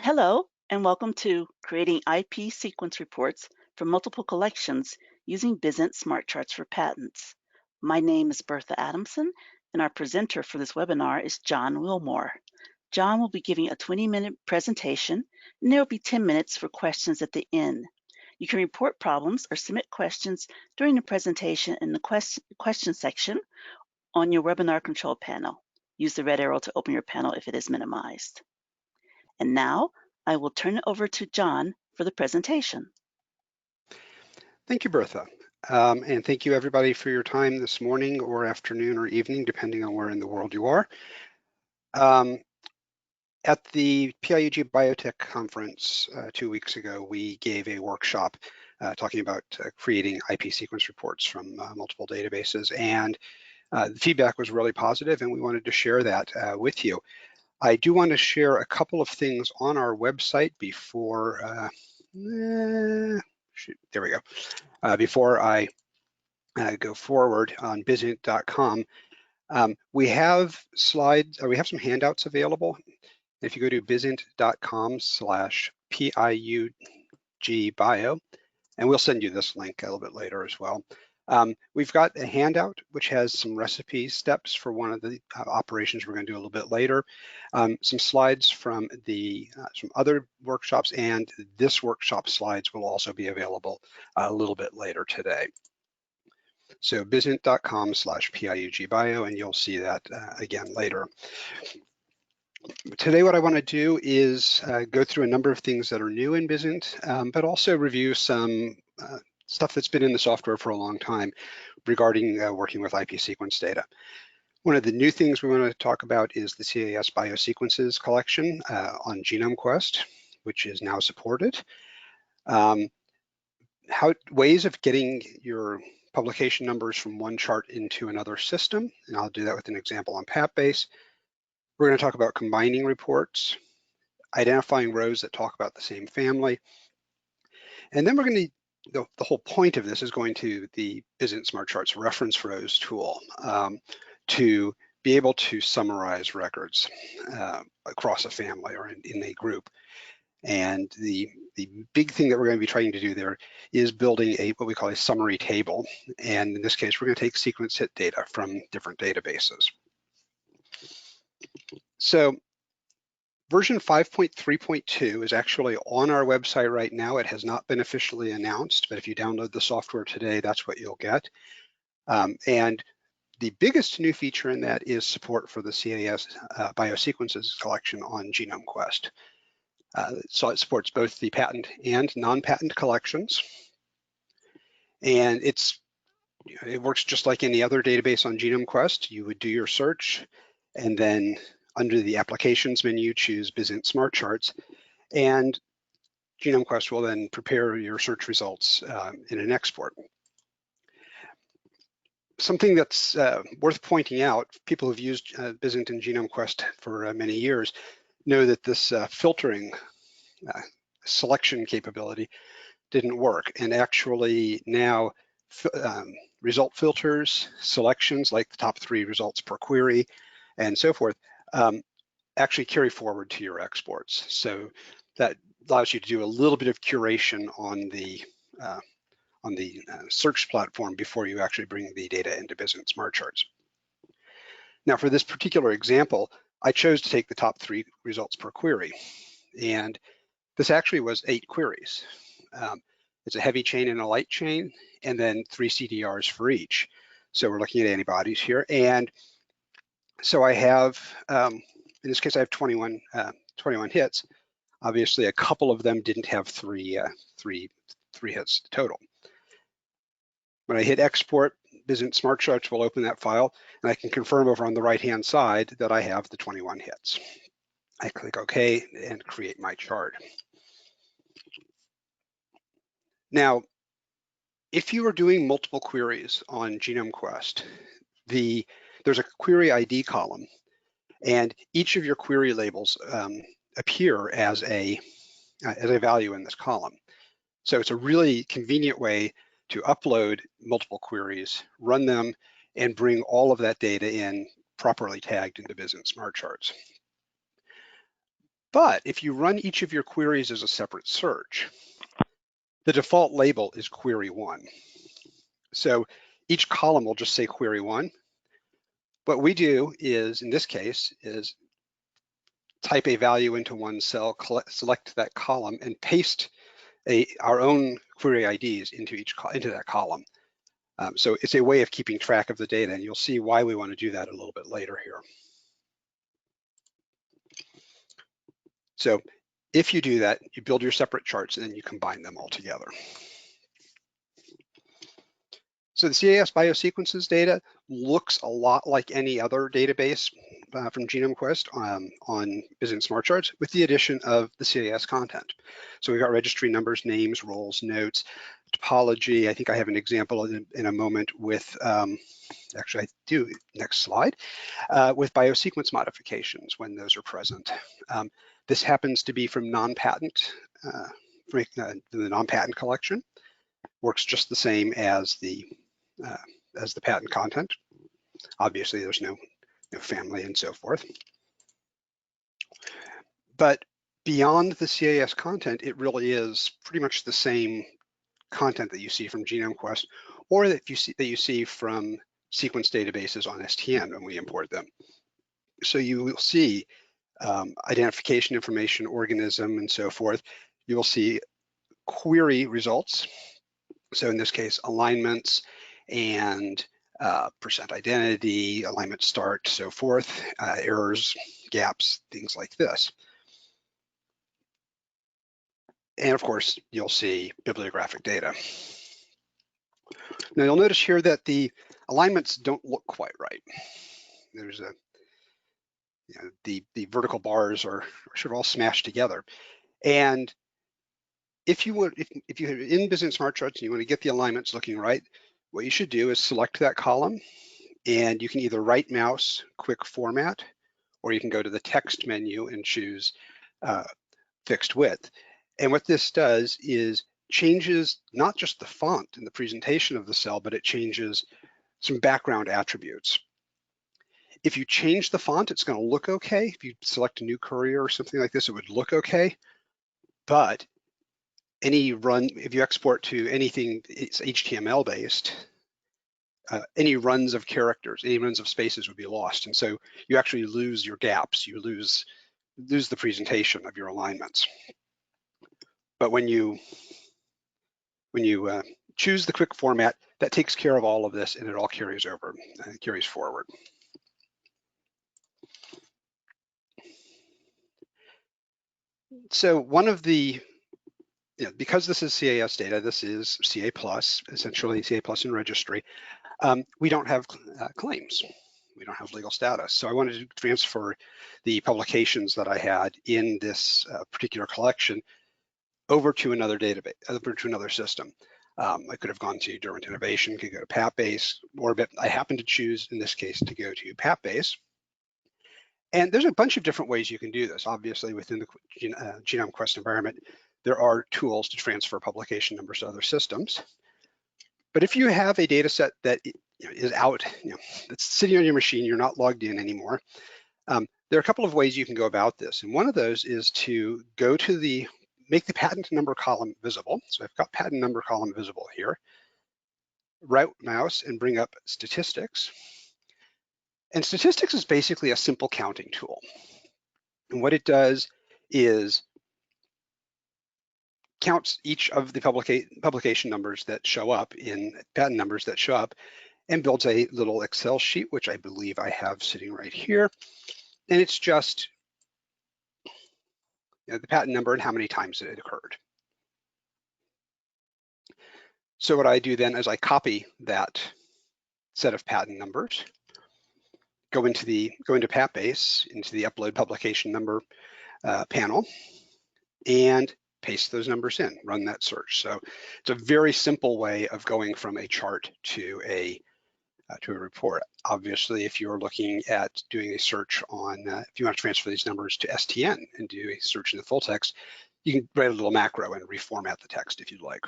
Hello, and welcome to Creating IP Sequence Reports for Multiple Collections using BizInt Smart Charts for Patents. My name is Bertha Adamson, and our presenter for this webinar is John Wilmore. John will be giving a 20-minute presentation, and there will be 10 minutes for questions at the end. You can report problems or submit questions during the presentation in the question section on your webinar control panel. Use the red arrow to open your panel if it is minimized. And now, I will turn it over to John for the presentation. Thank you, Bertha. And thank you everybody for your time this morning or afternoon or evening, depending on where in the world you are. At the PIUG Biotech Conference 2 weeks ago, we gave a workshop talking about creating IP sequence reports from multiple databases, and the feedback was really positive, and we wanted to share that with you. I do want to share a couple of things on our website before, there we go. Before I go forward on bizint.com, we have slides, or we have some handouts available. If you go to bizint.com/PIUG bio, and we'll send you this link a little bit later as well. We've got a handout which has some recipe steps for one of the operations we're going to do a little bit later, some slides from some other workshops, and this workshop slides will also be available a little bit later today. So bizint.com/PIUG bio, and you'll see that again later. Today, what I want to do is go through a number of things that are new in BizInt, but also review some stuff that's been in the software for a long time regarding working with IP sequence data. One of the new things we want to talk about is the CAS Biosequences collection on GenomeQuest, which is now supported. Ways of getting your publication numbers from one chart into another system, and I'll do that with an example on PatBase. We're going to talk about combining reports, identifying rows that talk about the same family, and then we're going to, the whole point of this is going to the BizInt Smart Charts reference rows tool to be able to summarize records across a family or in a group. And the big thing that we're going to be trying to do there is building what we call a summary table. And in this case, we're going to take sequence hit data from different databases. So version 5.3.2 is actually on our website right now. It has not been officially announced, but if you download the software today, that's what you'll get. And the biggest new feature in that is support for the CAS Biosequences collection on GenomeQuest. So it supports both the patent and non-patent collections. And it works just like any other database on GenomeQuest. You would do your search, and then under the applications menu, choose BizInt Smart Charts, and GenomeQuest will then prepare your search results in an export. Something that's worth pointing out, people who've used BizInt and GenomeQuest for many years know that this filtering selection capability didn't work, and actually now result filters, selections like the top 3 results per query, and so forth, actually carry forward to your exports. So that allows you to do a little bit of curation on the search platform before you actually bring the data into BizInt Smart Charts. Now, for this particular example, I chose to take the top 3 results per query, and this actually was 8 queries. It's a heavy chain and a light chain, and then 3 CDRs for each. So we're looking at antibodies here, and so I have, in this case, I have 21 hits. Obviously, a couple of them didn't have three hits total. When I hit export, BizInt Smart Charts will open that file, and I can confirm over on the right-hand side that I have the 21 hits. I click OK and create my chart. Now, if you are doing multiple queries on GenomeQuest, there's a query ID column, and each of your query labels appear as a value in this column. So it's a really convenient way to upload multiple queries, run them, and bring all of that data in properly tagged into BizInt Smart Charts. But if you run each of your queries as a separate search, the default label is query 1. So each column will just say query 1. What we do is, in this case, is type a value into one cell, select that column, and paste our own query IDs into that column. So it's a way of keeping track of the data, and you'll see why we want to do that a little bit later here. So if you do that, you build your separate charts and then you combine them all together. So the CAS Biosequences data looks a lot like any other database from GenomeQuest on BizInt Smart Charts, with the addition of the CAS content. So we've got registry numbers, names, roles, notes, topology. I think I have an example in a moment with, actually I do, next slide, with biosequence modifications when those are present. This happens to be from non-patent, the non-patent collection. Works just the same as the patent content. Obviously, there's no family and so forth. But beyond the CAS content, it really is pretty much the same content that you see from GenomeQuest, or that you see from sequence databases on STN when we import them. So you will see identification information, organism, and so forth. You will see query results. So in this case, alignments and percent identity, alignment start, so forth, errors, gaps, things like this. And of course, you'll see bibliographic data. Now you'll notice here that the alignments don't look quite right. There's the vertical bars are sort of all smashed together. And if you're in BizInt Smart Charts and you want to get the alignments looking right, what you should do is select that column, and you can either right mouse, quick format, or you can go to the text menu and choose fixed width. And what this does is changes not just the font and the presentation of the cell, but it changes some background attributes. If you change the font, it's going to look okay. If you select a new courier or something like this, it would look okay. But if you export to anything, it's HTML based, any runs of characters, any runs of spaces would be lost. And so you actually lose your gaps, you lose the presentation of your alignments. But when you choose the quick format, that takes care of all of this, and it all carries over, carries forward. So one of the, because this is CAS data, this is CA+, essentially CA+ in registry, we don't have claims. We don't have legal status. So I wanted to transfer the publications that I had in this particular collection over to another database, over to another system. I could have gone to Derwent Innovation, could go to PatBase, Orbit. I happened to choose, in this case, to go to PatBase. And there's a bunch of different ways you can do this. Obviously, within the GenomeQuest environment, there are tools to transfer publication numbers to other systems. But if you have a data set that is out, that's sitting on your machine, you're not logged in anymore, there are a couple of ways you can go about this. And one of those is to go to make the patent number column visible. So I've got patent number column visible here. Right mouse and bring up statistics. And statistics is basically a simple counting tool. And what it does is counts each of the publication numbers that show up in patent numbers that show up, and builds a little Excel sheet, which I believe I have sitting right here. And it's just the patent number and how many times it occurred. So what I do then is I copy that set of patent numbers, go into PatBase, into the upload publication number panel, and paste those numbers in, run that search. So it's a very simple way of going from a chart to a report. Obviously, if you're looking at doing a search on, if you want to transfer these numbers to STN and do a search in the full text, you can write a little macro and reformat the text if you'd like.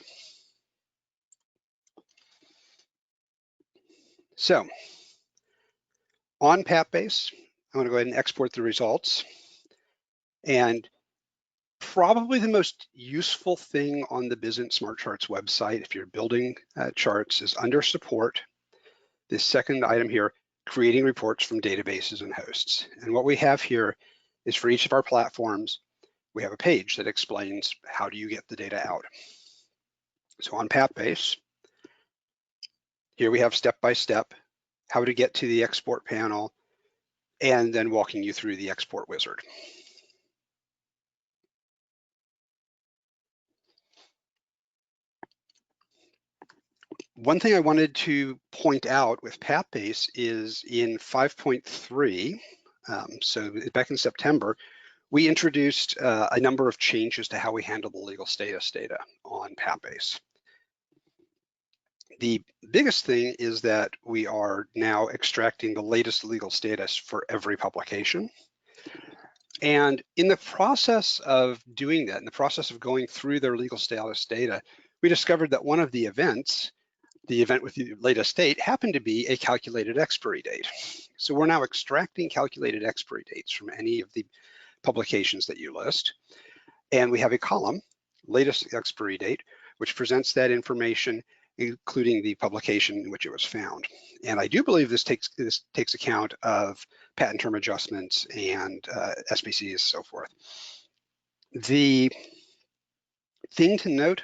So on PatBase, I'm going to go ahead and export the results. And Probably the most useful thing on the BizInt Smart Charts website, if you're building charts, is under support, this second item here, creating reports from databases and hosts. And what we have here is for each of our platforms, we have a page that explains how do you get the data out. So on PatBase, here we have step-by-step how to get to the export panel, and then walking you through the export wizard. One thing I wanted to point out with PatBase is in 5.3, so back in September, we introduced a number of changes to how we handle the legal status data on PatBase. The biggest thing is that we are now extracting the latest legal status for every publication. And in the process of doing that, in the process of going through their legal status data, we discovered that one of the events with the latest date happened to be a calculated expiry date. So we're now extracting calculated expiry dates from any of the publications that you list. And we have a column, latest expiry date, which presents that information, including the publication in which it was found. And I do believe this takes account of patent term adjustments and SPCs and so forth. The thing to note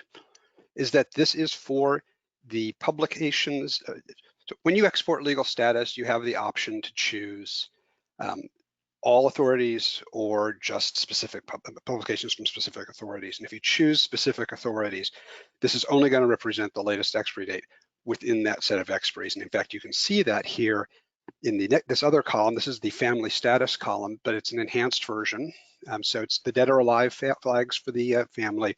is that this is for the publications. So when you export legal status, you have the option to choose all authorities or just specific publications from specific authorities. And if you choose specific authorities, this is only going to represent the latest expiry date within that set of expiries. And in fact, you can see that here in this other column. This is the family status column, but it's an enhanced version. So it's the dead or alive flags for the family,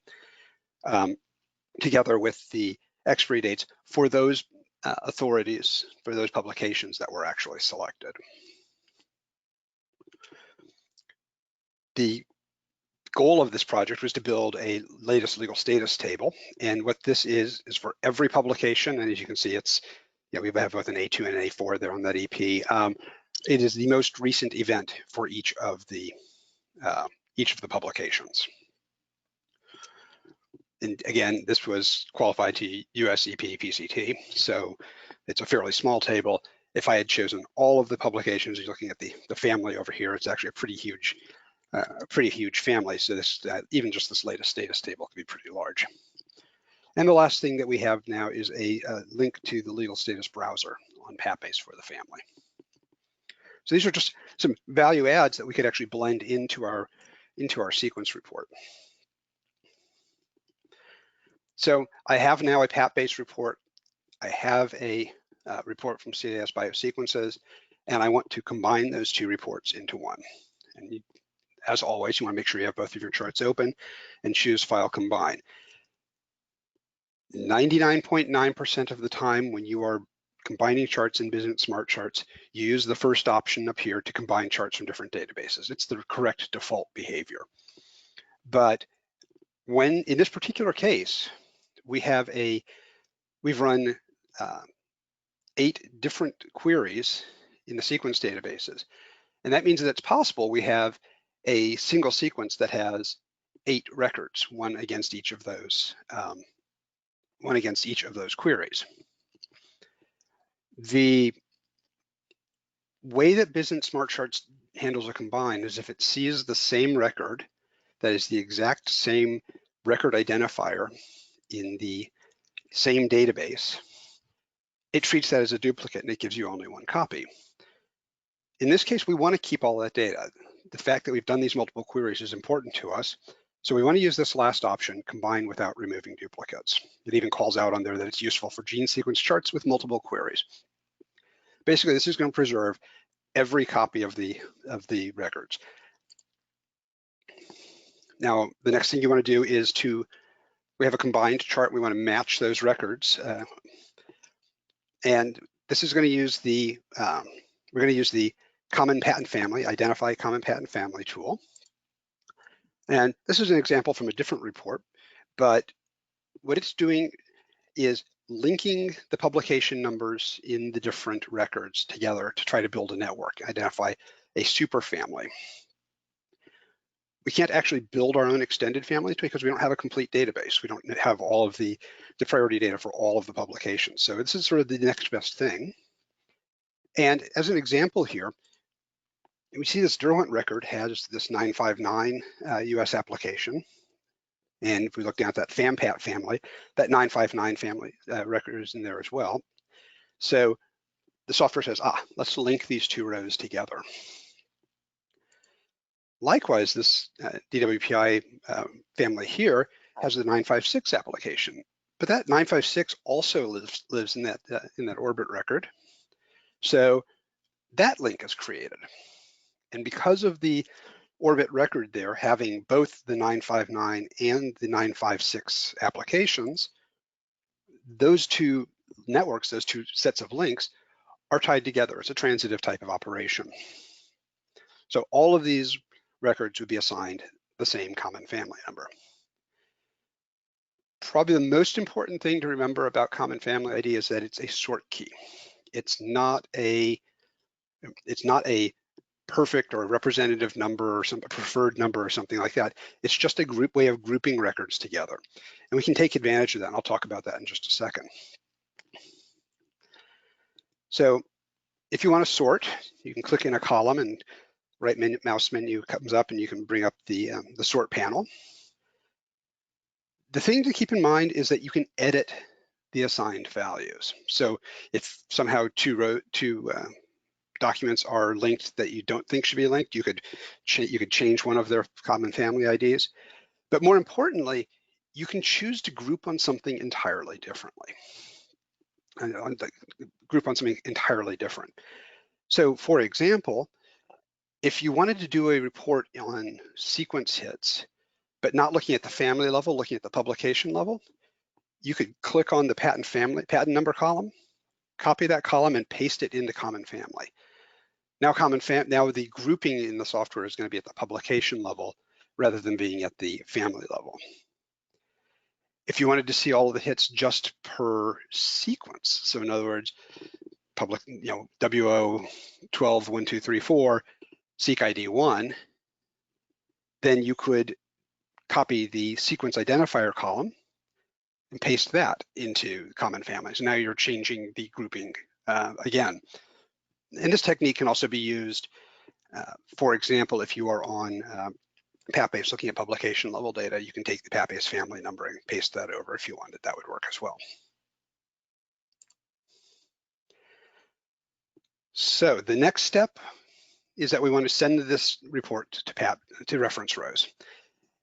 together with the expiry dates for those authorities, for those publications that were actually selected. The goal of this project was to build a latest legal status table. And what this is for every publication. And as you can see, it's, we have both an A2 and an A4 there on that EP. It is the most recent event for each of the publications. And again, this was qualified to US EP PCT, so it's a fairly small table. If I had chosen all of the publications, you're looking at the family over here, it's actually a pretty huge family. So this even just this latest status table could be pretty large. And the last thing that we have now is a link to the legal status browser on PatBase for the family. So these are just some value adds that we could actually blend into our sequence report. So I have now a PatBase report. I have a report from CAS Biosequences, and I want to combine those two reports into one. And as always, you want to make sure you have both of your charts open and choose File Combine. 99.9% of the time when you are combining charts in BizInt Smart Charts, you use the first option up here to combine charts from different databases. It's the correct default behavior. But when, in this particular case, we've run 8 different queries in the sequence databases. And that means that it's possible we have a single sequence that has 8 records, one against each of those queries. The way that BizInt Smart Charts handles a combine is if it sees the same record, that is the exact same record identifier in the same database, it treats that as a duplicate and it gives you only one copy. In this case, we want to keep all that data. The fact that we've done these multiple queries is important to us. So we want to use this last option, combine without removing duplicates. It even calls out on there that it's useful for gene sequence charts with multiple queries. Basically, this is going to preserve every copy of the records. Now, the next thing you want to do is we have a combined chart. We want to match those records. And this is going to use we're going to use the Common Patent Family, Identify Common Patent Family tool. And this is an example from a different report, but what it's doing is linking the publication numbers in the different records together to try to build a network, identify a superfamily. we can't actually build our own extended families because we don't have a complete database. We don't have all of the priority data for all of the publications. So this is sort of the next best thing. And as an example here, we see this Derwent record has this 959 US application. And if we look down at that FAMPAT family, that 959 family record is in there as well. So the software says, let's link these two rows together. Likewise, this DWPI family here has the 956 application, but that 956 also lives in that orbit record. So that link is created. And because of the orbit record there having both the 959 and the 956 applications, those two networks, those two sets of links are tied together. It's a transitive type of operation. So all of these records would be assigned the same common family number. Probably the most important thing to remember about common family ID is that it's a sort key. It's not a perfect or representative number or some preferred number or something like that. It's just a way of grouping records together. And we can take advantage of that, and I'll talk about that in just a second. So if you want to sort, you can click in a column and right mouse menu comes up and you can bring up the sort panel. The thing to keep in mind is that you can edit the assigned values. So if somehow two documents are linked that you don't think should be linked, you could change one of their common family IDs. But more importantly, you can choose to group on something entirely differently. So for example, if you wanted to do a report on sequence hits, but not looking at the family level, looking at the publication level, you could click on the patent number column, copy that column and paste it into common family. Now the grouping in the software is going to be at the publication level rather than being at the family level. If you wanted to see all of the hits just per sequence, so in other words, WO 12 1 2 3 4 seq ID 1, then you could copy the sequence identifier column and paste that into common families. Now you're changing the grouping again. And this technique can also be used, for example, if you are on PatBase looking at publication level data, you can take the PatBase family number and paste that over if you wanted. That would work as well. So the next step is that we want to send this report to reference rows.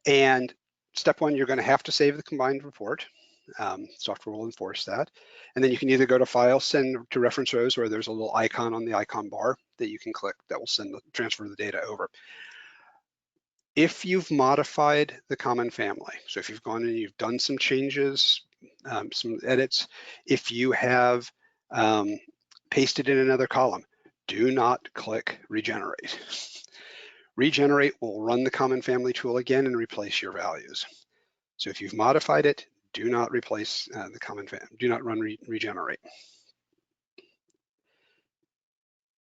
And step one, you're going to have to save the combined report. Software will enforce that. And then you can either go to File, Send to Reference Rows, or there's a little icon on the icon bar that you can click that will transfer the data over. If you've modified the common family, so if you've gone and you've done some changes, some edits, if you have pasted in another column, do not click Regenerate. Regenerate will run the common family tool again and replace your values. So if you've modified it, do not replace the common family, do not run Regenerate.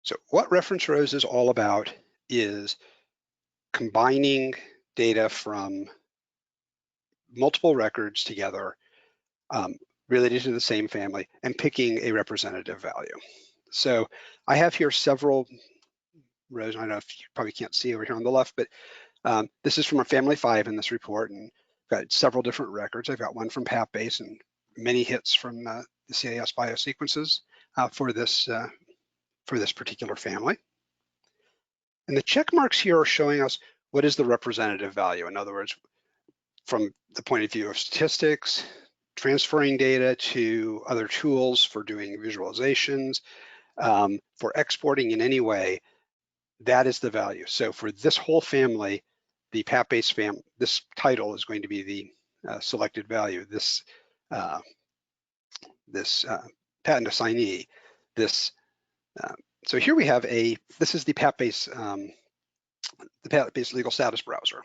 So what reference rows is all about is combining data from multiple records together related to the same family and picking a representative value. So I have here several rows. I don't know if you probably can't see over here on the left, but this is from a family 5 in this report, and I've got several different records. I've got one from PatBase and many hits from the CAS Biosequences for this particular family. And the check marks here are showing us what is the representative value. In other words, from the point of view of statistics, transferring data to other tools for doing visualizations, for exporting in any way, that is the value. So for this whole family, the PatBase family, this title is going to be the selected value. This patent assignee, so here we have this is the PatBase legal status browser.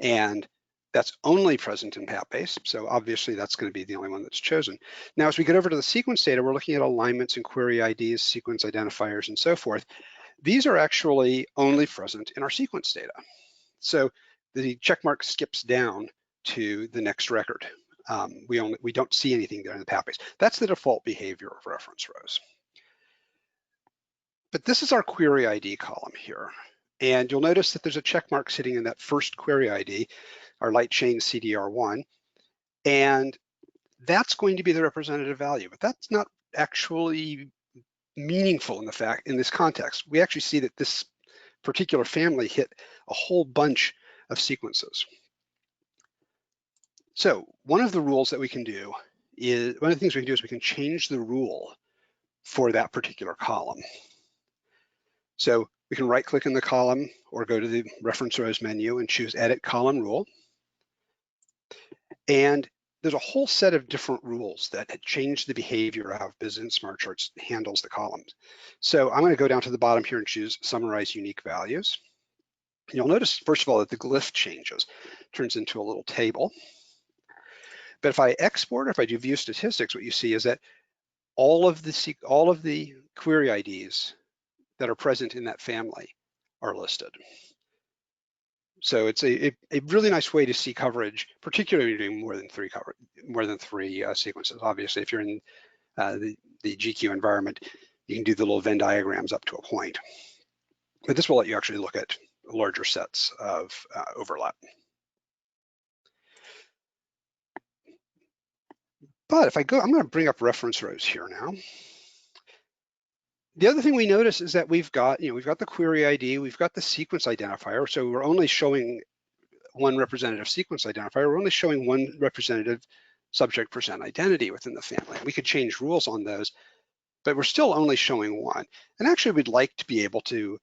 And that's only present in PatBase. So obviously that's going to be the only one that's chosen. Now, as we get over to the sequence data, we're looking at alignments and query IDs, sequence identifiers, and so forth. These are actually only present in our sequence data. So the check mark skips down to the next record. We don't see anything there in the PatBase. That's the default behavior of reference rows. But this is our query ID column here. And you'll notice that there's a check mark sitting in that first query ID, our light chain CDR1. And that's going to be the representative value, but that's not actually meaningful in this context. We actually see that this particular family hit a whole bunch of sequences. So one of the things we can do is we can change the rule for that particular column. So we can right click in the column or go to the reference rows menu and choose edit column rule. And there's a whole set of different rules that change the behavior of how BizInt Smart Charts handles the columns. So I'm going to go down to the bottom here and choose summarize unique values. And you'll notice, first of all, that the glyph changes, turns into a little table. But if I export, or if I do view statistics, what you see is that all of the query IDs that are present in that family are listed. So it's a really nice way to see coverage, particularly if you're doing more than three sequences. Obviously, if you're in the GQ environment, you can do the little Venn diagrams up to a point. But this will let you actually look at larger sets of overlap. But if I go, I'm going to bring up reference rows here now. The other thing we notice is that we've got the query ID, we've got the sequence identifier. So we're only showing one representative sequence identifier. We're only showing one representative subject percent identity within the family. We could change rules on those, but we're still only showing one. And actually, we'd like to be able to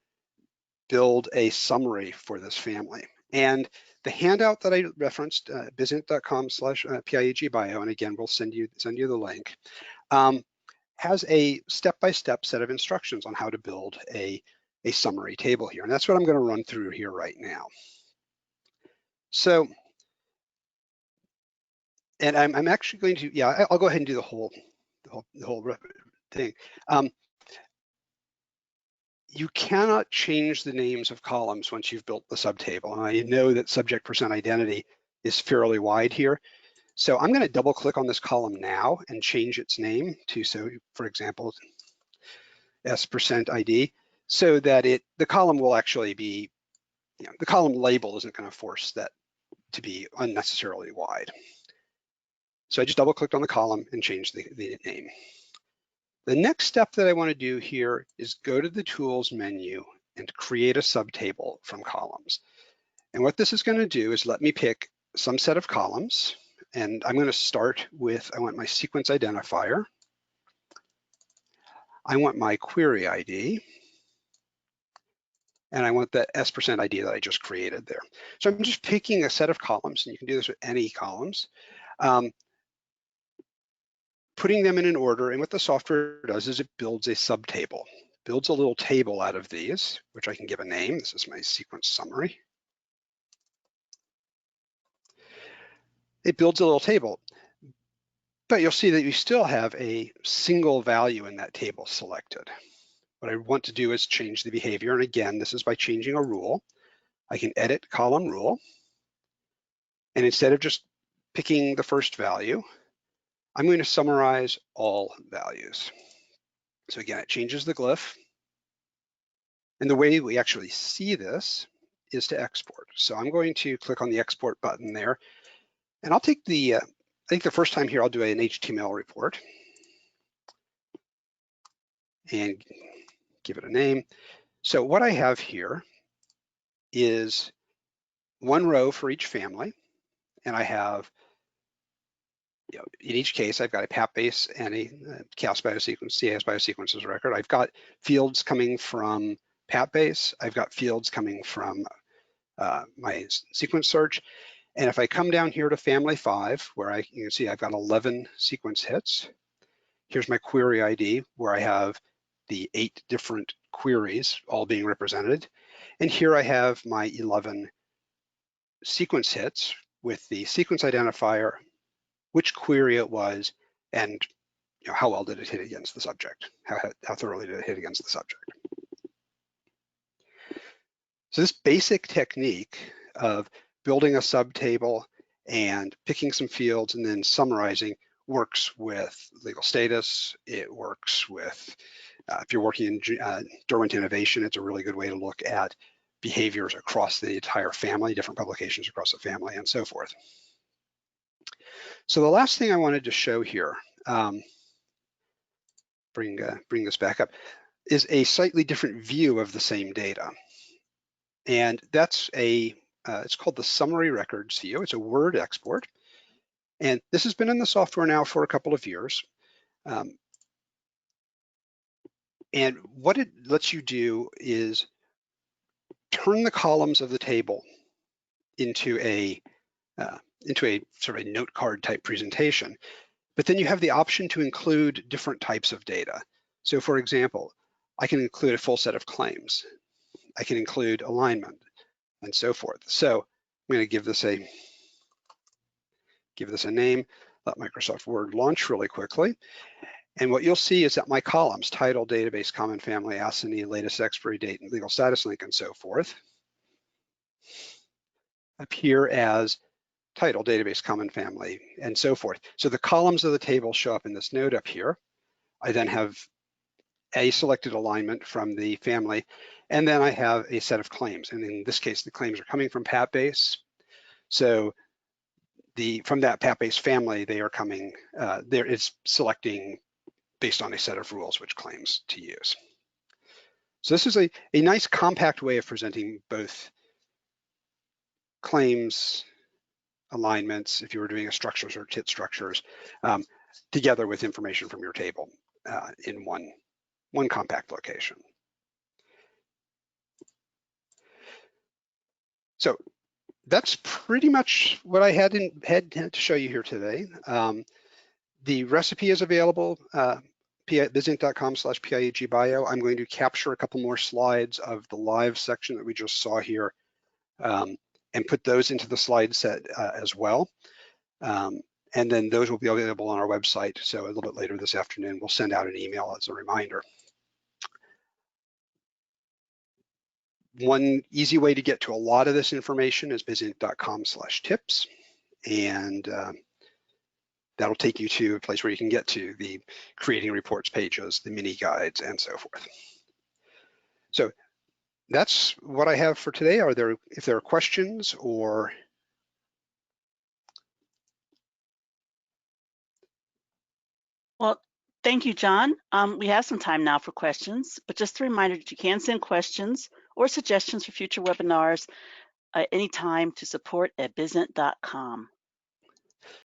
build a summary for this family. And the handout that I referenced, bizint.com/PIUG bio, and again, we'll send you the link, has a step-by-step set of instructions on how to build a summary table here. And that's what I'm going to run through here right now. So, and I'm actually going to, I'll go ahead and do the whole thing. You cannot change the names of columns once you've built the subtable. And I know that subject percent identity is fairly wide here. So I'm going to double click on this column now and change its name to, so for example, S% ID, so that the column will actually be, the column label isn't going to force that to be unnecessarily wide. So I just double clicked on the column and changed the name. The next step that I want to do here is go to the tools menu and create a subtable from columns. And what this is going to do is let me pick some set of columns. And I'm going to start with, I want my sequence identifier. I want my query ID. And I want the S% ID that I just created there. So I'm just picking a set of columns, and you can do this with any columns, putting them in an order. And what the software does is it builds a subtable, builds a little table out of these, which I can give a name. This is my sequence summary. It builds a little table, but you'll see that you still have a single value in that table selected. What I want to do is change the behavior. And again, this is by changing a rule. I can edit column rule. And instead of just picking the first value, I'm going to summarize all values. So again, it changes the glyph. And the way we actually see this is to export. So I'm going to click on the export button there. And I'll take I think the first time here, I'll do an HTML report and give it a name. So what I have here is one row for each family. And I have, in each case, I've got a PatBase and a CAS Biosequences record. I've got fields coming from PatBase. I've got fields coming from my sequence search. And if I come down here to family 5, where you can see I've got 11 sequence hits. Here's my query ID, where I have the 8 different queries all being represented. And here I have my 11 sequence hits with the sequence identifier, which query it was, and how well did it hit against the subject? How thoroughly did it hit against the subject? So this basic technique of building a subtable and picking some fields and then summarizing works with legal status. It works with, if you're working in Derwent Innovation, it's a really good way to look at behaviors across the entire family, different publications across the family, and so forth. So the last thing I wanted to show here, bring this back up, is a slightly different view of the same data. And that's it's called the summary records view. It's a Word export. And this has been in the software now for a couple of years. And what it lets you do is turn the columns of the table into a sort of a note card type presentation. But then you have the option to include different types of data. So for example, I can include a full set of claims. I can include alignment and so forth. So I'm going to give this a name, let Microsoft Word launch really quickly. And what you'll see is that my columns, title, database, common family, assignee, latest expiry date, and legal status link, and so forth, appear as title, database, common family, and so forth. So the columns of the table show up in this node up here. I then have a selected alignment from the family, and then I have a set of claims. And in this case, the claims are coming from PatBase. So from that PatBase family, they are coming, it's selecting based on a set of rules which claims to use. So this is a nice compact way of presenting both claims, alignments, if you were doing a structures or TIT structures, together with information from your table in one compact location. So that's pretty much what I had to show you here today. The recipe is available, bizint.com/PIUG Bio. I'm going to capture a couple more slides of the live section that we just saw here and put those into the slide set as well. And then those will be available on our website. So a little bit later this afternoon, we'll send out an email as a reminder. One easy way to get to a lot of this information is bizint.com/tips. And that'll take you to a place where you can get to the creating reports pages, the mini guides, and so forth. So that's what I have for today. If there are questions or Well, thank you, John. We have some time now for questions, but just a reminder that you can send questions or suggestions for future webinars anytime to support@bizint.com.